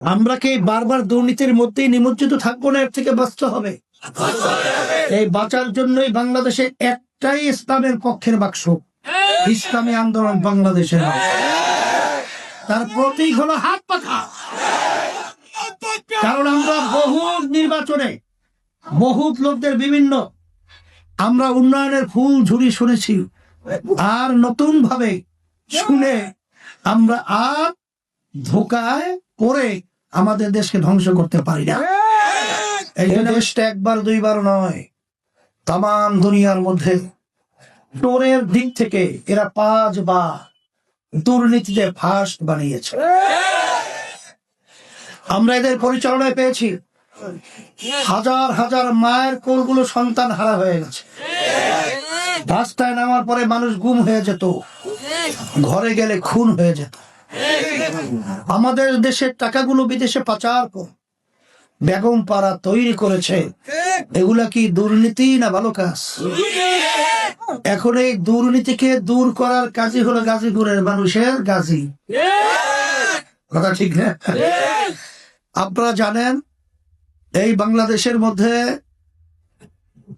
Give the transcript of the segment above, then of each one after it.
আমরা কি বারবার দুর্নীতির মধ্যেই নিমজ্জিত থাকবো না? এর থেকে বাঁচতে হবে। এই বাঁচার জন্যই বাংলাদেশে একটাই ইসলামের পক্ষের বাক্স, ইসলামী আন্দোলন বাংলাদেশের বাক্স। তার প্রতীক হলো হাত পাখা। কারণ আমরা বহু নির্বাচনে বহুত লোকদের বিভিন্ন আমরা উন্নয়নের ফুল ঝুরি শুনেছি, আর নতুন ভাবে শুনে আমরা আর ধোকায় পড়ে আমাদের দেশকে ধ্বংস করতে পারি না। এই দেশটা একবার দুইবার নয়, তাম দুনিয়ার মধ্যে টোরের দিক থেকে এরা 5 বার দুর্নীতিতে ফার্স্ট বানিয়েছে। আমরা এদের পরিচালনায় পেয়েছি হাজার হাজার মায়ের কোলগুলো সন্তান হারা হয়ে গেছে। রাস্তায় নামার পরে মানুষ গুম হয়ে যেত, ঘরে গেলে খুন হয়ে যেত। আমাদের দেশের টাকাগুলো বিদেশে পাচার করে বেগম পাড়া তৈরি করেছে। এগুলা কি দুর্নীতি না ভালো কাজ? এখন এই দুর্নীতিকে দূর করার কাজই হলো গাজীপুরের মানুষের গাজী। কথা ঠিক না? আপনারা জানেন এই বাংলাদেশের মধ্যে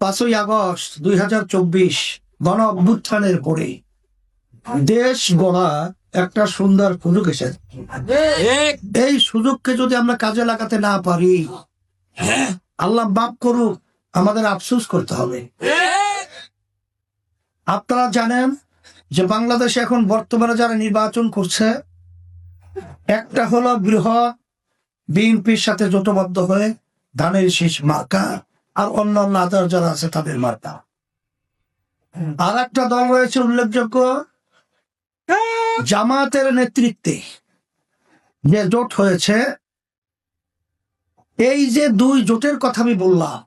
5ই আগস্ট 2024 গণ অভ্যুত্থানের পরে দেশ গড়া একটা সুন্দর সুযোগ এসেছে। এই সুযোগকে যদি আমরা কাজে লাগাতে না পারি, আল্লাহ মাফ করুক, আমাদের আফসোস করতে হবে। আপনারা জানেন যে বাংলাদেশে এখন বর্তমানে যারা নির্বাচন করছে, একটা হলো বৃহৎ বিএনপির সাথে জোটবদ্ধ হয়ে ধানের শীষ মার্কা, আর অন্যান্য আদার যারা আছে তাদের মার্কা। আর একটা দল রয়েছে উল্লেখযোগ্য, জামাতের নেতৃত্বে যে জোট হয়েছে। এই যে 2 জোটের কথা আমি বললাম,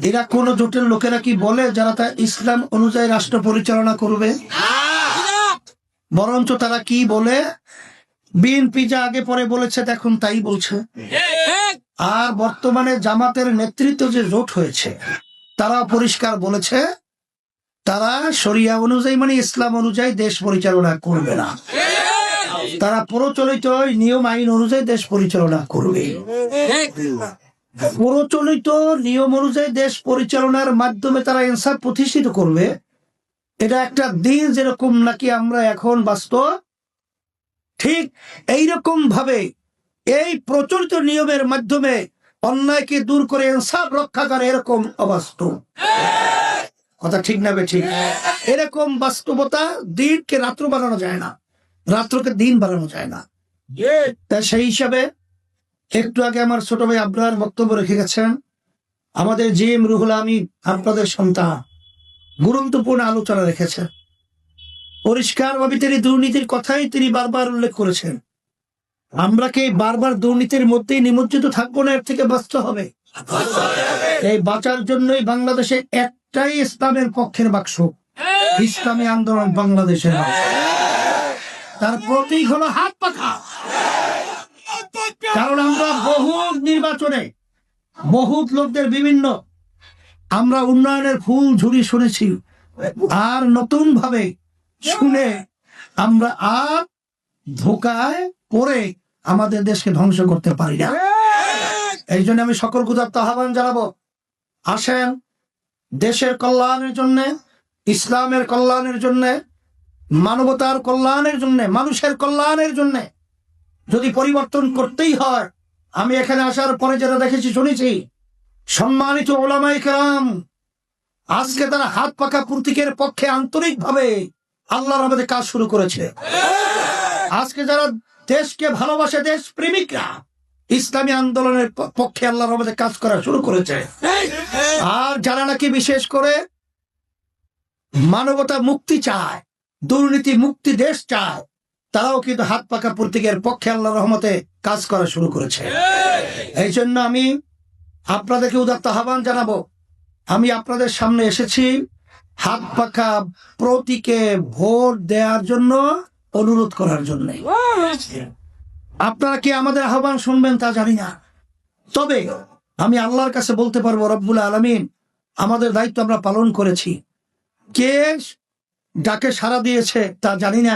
এরা কোন জোটের লোকেরা কি বলে যারা তা ইসলাম অনুযায়ী রাষ্ট্র পরিচালনা করবে? বরঞ্চ তারা কি বলে, বিএনপি যা আগে পরে বলেছে এখন তাই বলছে। আর বর্তমানে জামাতের নেতৃত্ব যে জোট হয়েছে, তারা পরিষ্কার বলেছে তারা শরিয়া অনুযায়ী মানে ইসলাম অনুযায়ী দেশ পরিচালনা করবে না। তারা প্রচলিত নিয়ম আইন অনুযায়ী দেশ পরিচালনা করবে। প্রচলিত নিয়ম অনুযায়ী দেশ পরিচালনার মাধ্যমে তারা ইনসাফ প্রতিষ্ঠিত করবে। এটা একটা দিন যেরকম নাকি আমরা এখন বাস্তব, ঠিক এইরকম ভাবে এই প্রচলিত নিয়মের মাধ্যমে অন্যায়কে দূর করে ইনসাফ রক্ষা করে, এরকম অবাস্তব। কথা ঠিক না ঠিক? এরকম বাস্তবতা দিনকে রাত্র বানানো যায় না, রাত্রকে দিন বানানো যায় না। তাই সেই হিসাবে একটু আগে আমার ছোট ভাই আবরার বক্তব্য রেখে গেছেন। আমাদের জিএম রুহুল আমিন আপনাদের সন্তান গুরুত্বপূর্ণ আলোচনা রেখেছেন। পরিষ্কারভাবে তিনি দুর্নীতির কথাই তিনি বারবার উল্লেখ করেছেন। আমরা কি বারবার দুর্নীতির মধ্যেই নিমজ্জিত থাকবো না? এর থেকে বাঁচতে হবে। এই বাঁচার জন্যই বাংলাদেশে একটাই ইসলামের পক্ষের বাক্স, ইসলামী আন্দোলন বাংলাদেশের বাক্স। তার প্রতীক হলো হাত পাখা। কারণ আমরা বহু নির্বাচনে বহুত লোকদের বিভিন্ন আমরা উন্নয়নের ফুল ঝুরি শুনেছি, আর নতুন ভাবে শুনে আমরা আর ধোকায় পড়ে আমাদের দেশকে ধ্বংস করতে পারি না। এই জন্য আমি সকল উদাত্ত আহ্বান জানাবো, আসেন দেশের কল্যাণের জন্য, ইসলামের কল্যাণের জন্য, মানবতার কল্যাণের জন্য, মানুষের কল্যাণের জন্য যদি পরিবর্তন করতেই হয়, আমি এখানে আসার পরে যারা দেখেছি শুনেছি, সম্মানিত ওলামায়ে কেরাম আজকে তারা হাত পাকা প্রতীকের পক্ষে আন্তরিকভাবে আল্লাহর রহমতে কাজ শুরু করেছে। আজকে যারা দেশকে ভালোবাসে, দেশ প্রেমিকরা ইসলামী আন্দোলনের পক্ষে আল্লাহর রহমতে কাজ করা শুরু করেছে। আর যারা নাকি বিশেষ করে মানবতা মুক্তি চায়, দুর্নীতি মুক্তি দেশ চায়, তারাও কিন্তু হাত পাকা প্রতীকের পক্ষে আল্লাহর রহমতে কাজ করা শুরু করেছে। এই জন্য আমি আপনাদেরকে উদাত্ত আহ্বান জানাবো, আমি আপনাদের সামনে এসেছি হাত পাকা প্রতীকে ভোট দেওয়ার জন্য, অনুরোধ করার জন্য। আপনারা কি আমাদের আহ্বান শুনবেন তা জানি না, তবে আমি আল্লাহর কাছে বলতে পারবো রব্বুল আলামিন আমাদের দায়িত্ব আমরা পালন করেছি। কে ডাকে সাড়া দিয়েছে তা জানি না।